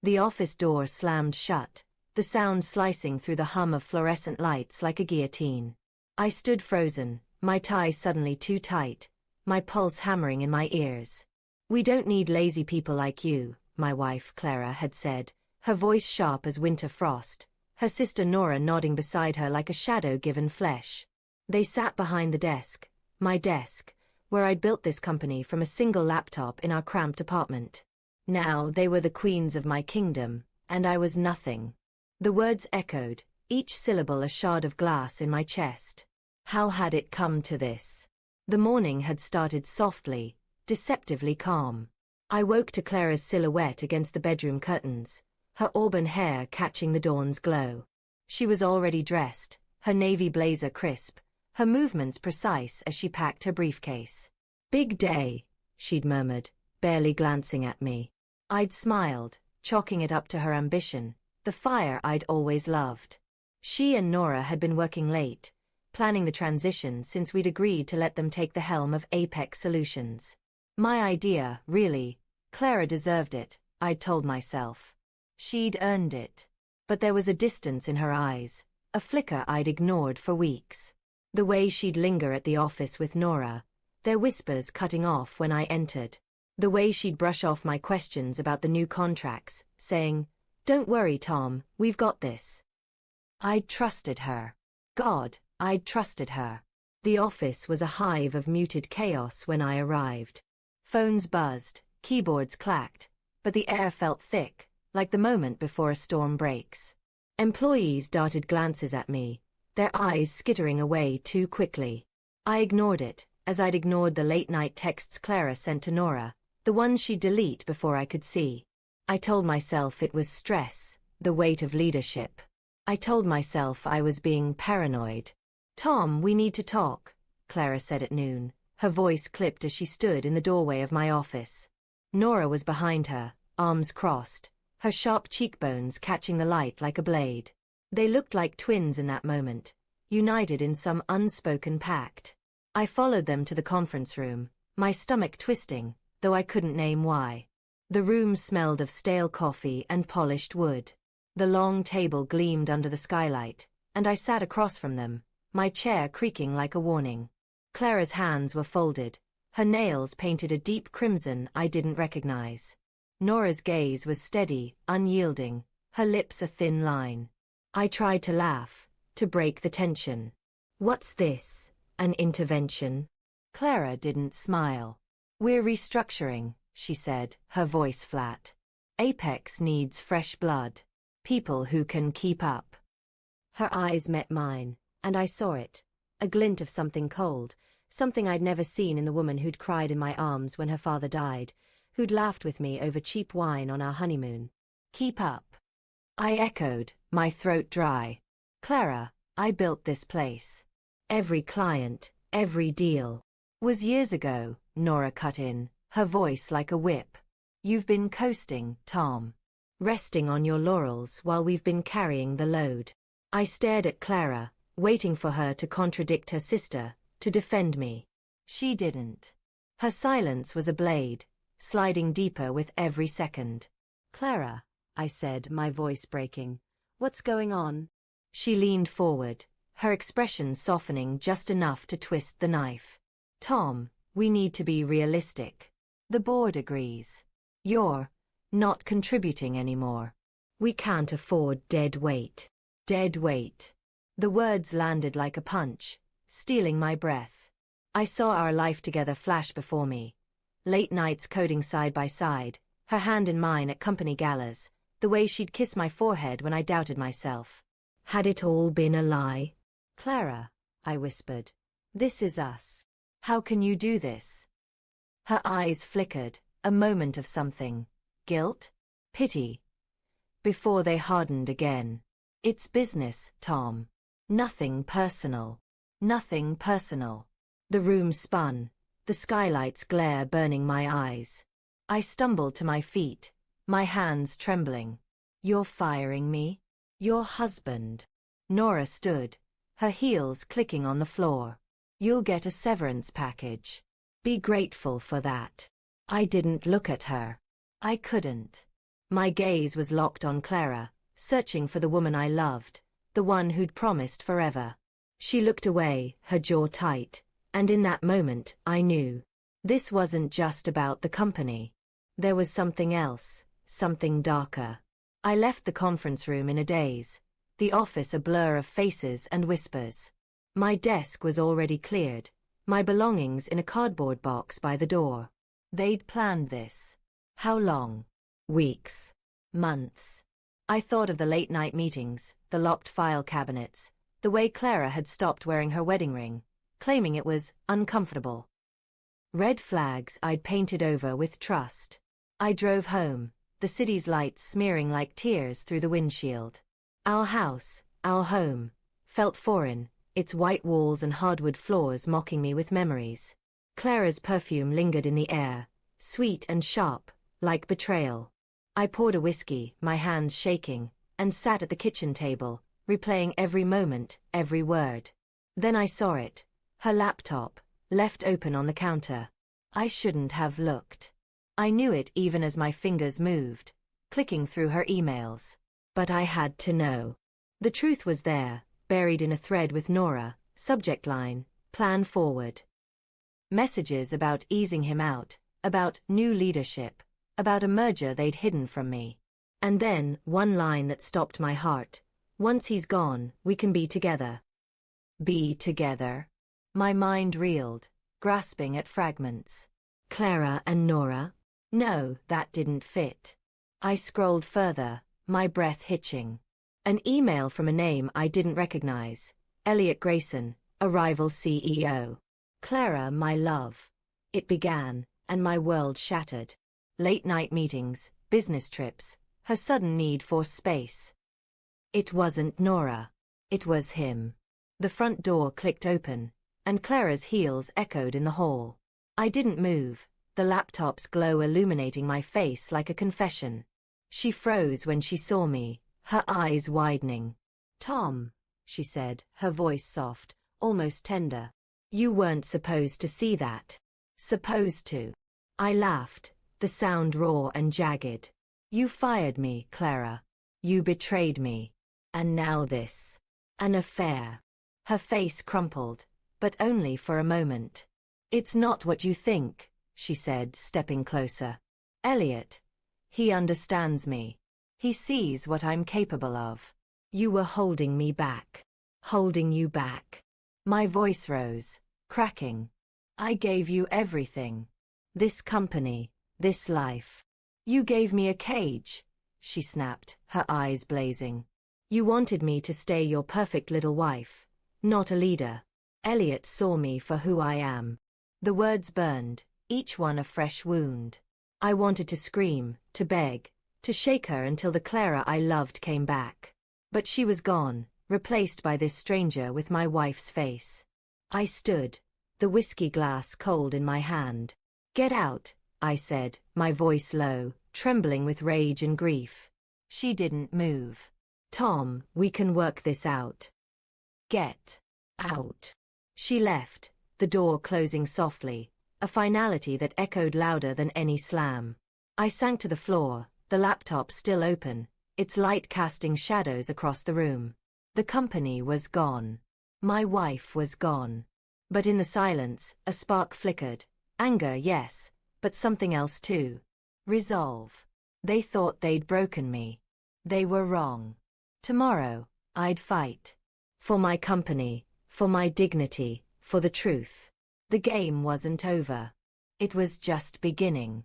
The office door slammed shut, the sound slicing through the hum of fluorescent lights like a guillotine. I stood frozen, my tie suddenly too tight, my pulse hammering in my ears. "We don't need lazy people like you," my wife Clara had said, her voice sharp as winter frost, her sister Nora nodding beside her like a shadow given flesh. They sat behind the desk, my desk, where I'd built this company from a single laptop in our cramped apartment. Now they were the queens of my kingdom, and I was nothing. The words echoed, each syllable a shard of glass in my chest. How had it come to this? The morning had started softly, deceptively calm. I woke to Clara's silhouette against the bedroom curtains, her auburn hair catching the dawn's glow. She was already dressed, her navy blazer crisp, her movements precise as she packed her briefcase. "Big day," she'd murmured, barely glancing at me. I'd smiled, chalking it up to her ambition, the fire I'd always loved. She and Nora had been working late, planning the transition since we'd agreed to let them take the helm of Apex Solutions. My idea, really. Clara deserved it, I'd told myself. She'd earned it. But there was a distance in her eyes, a flicker I'd ignored for weeks. The way she'd linger at the office with Nora, their whispers cutting off when I entered. The way she'd brush off my questions about the new contracts, saying, "Don't worry, Tom, we've got this." I'd trusted her. God, I'd trusted her. The office was a hive of muted chaos when I arrived. Phones buzzed, keyboards clacked, but the air felt thick, like the moment before a storm breaks. Employees darted glances at me, their eyes skittering away too quickly. I ignored it, as I'd ignored the late-night texts Clara sent to Nora, the ones she'd delete before I could see. I told myself it was stress, the weight of leadership. I told myself I was being paranoid. "Tom, we need to talk," Clara said at noon, her voice clipped as she stood in the doorway of my office. Nora was behind her, arms crossed, her sharp cheekbones catching the light like a blade. They looked like twins in that moment, united in some unspoken pact. I followed them to the conference room, my stomach twisting, though I couldn't name why. The room smelled of stale coffee and polished wood. The long table gleamed under the skylight, and I sat across from them, my chair creaking like a warning. Clara's hands were folded, her nails painted a deep crimson I didn't recognize. Nora's gaze was steady, unyielding, her lips a thin line. I tried to laugh, to break the tension. "What's this, an intervention?" Clara didn't smile. "We're restructuring," she said, her voice flat. "Apex needs fresh blood. People who can keep up." Her eyes met mine, and I saw it. A glint of something cold, something I'd never seen in the woman who'd cried in my arms when her father died, who'd laughed with me over cheap wine on our honeymoon. "Keep up." I echoed, my throat dry. "Clara, I built this place. Every client, every deal." "Was years ago," Nora cut in, her voice like a whip. "You've been coasting, Tom. Resting on your laurels while we've been carrying the load." I stared at Clara, waiting for her to contradict her sister, to defend me. She didn't. Her silence was a blade, sliding deeper with every second. "Clara," I said, my voice breaking, "what's going on?" She leaned forward, her expression softening just enough to twist the knife. "Tom, we need to be realistic. The board agrees. You're not contributing anymore. We can't afford dead weight." Dead weight. The words landed like a punch, stealing my breath. I saw our life together flash before me. Late nights coding side by side, her hand in mine at company galas, the way she'd kiss my forehead when I doubted myself. Had it all been a lie? "Clara," I whispered, "this is us. How can you do this?" Her eyes flickered, a moment of something. Guilt? Pity? Before they hardened again. "It's business, Tom. Nothing personal. Nothing personal." The room spun, the skylight's glare burning my eyes. I stumbled to my feet, my hands trembling. "You're firing me? Your husband?" Nora stood, her heels clicking on the floor. "You'll get a severance package. Be grateful for that." I didn't look at her. I couldn't. My gaze was locked on Clara, searching for the woman I loved, the one who'd promised forever. She looked away, her jaw tight, and in that moment, I knew. This wasn't just about the company. There was something else, something darker. I left the conference room in a daze, the office a blur of faces and whispers. My desk was already cleared, my belongings in a cardboard box by the door. They'd planned this. How long? Weeks. Months. I thought of the late-night meetings, the locked file cabinets, the way Clara had stopped wearing her wedding ring, claiming it was uncomfortable. Red flags I'd painted over with trust. I drove home, the city's lights smearing like tears through the windshield. Our house, our home, felt foreign, its white walls and hardwood floors mocking me with memories. Clara's perfume lingered in the air, sweet and sharp, like betrayal. I poured a whiskey, my hands shaking, and sat at the kitchen table, replaying every moment, every word. Then I saw it, her laptop, left open on the counter. I shouldn't have looked. I knew it even as my fingers moved, clicking through her emails. But I had to know. The truth was there, buried in a thread with Nora, subject line, plan forward. Messages about easing him out, about new leadership, about a merger they'd hidden from me. And then, one line that stopped my heart. Once he's gone, we can be together. Be together. My mind reeled, grasping at fragments. Clara and Nora? No, that didn't fit. I scrolled further, my breath hitching. An email from a name I didn't recognize. Elliot Grayson, a rival CEO. Clara, my love. It began, and my world shattered. Late-night meetings, business trips, her sudden need for space. It wasn't Nora. It was him. The front door clicked open, and Clara's heels echoed in the hall. I didn't move, the laptop's glow illuminating my face like a confession. She froze when she saw me, her eyes widening. "Tom," she said, her voice soft, almost tender. "You weren't supposed to see that." Supposed to. I laughed, the sound raw and jagged. "You fired me, Clara. You betrayed me. And now this. An affair." Her face crumpled, but only for a moment. "It's not what you think," she said, stepping closer. "Elliot. He understands me. He sees what I'm capable of. You were holding me back. Holding you back." My voice rose, cracking. "I gave you everything. This company, this life. You gave me a cage," she snapped, her eyes blazing. "You wanted me to stay your perfect little wife, not a leader." Elliot saw me for who I am. The words burned, each one a fresh wound. I wanted to scream, to beg, to shake her until the Clara I loved came back. But she was gone, replaced by this stranger with my wife's face. I stood, the whiskey glass cold in my hand. "Get out," I said, my voice low, trembling with rage and grief. She didn't move. "Tom, we can work this out." "Get out." She left, the door closing softly, a finality that echoed louder than any slam. I sank to the floor, the laptop still open, its light casting shadows across the room. The company was gone. My wife was gone. But in the silence, a spark flickered. Anger, yes, but something else too. Resolve. They thought they'd broken me. They were wrong. Tomorrow, I'd fight. For my company, for my dignity, for the truth. The game wasn't over. It was just beginning.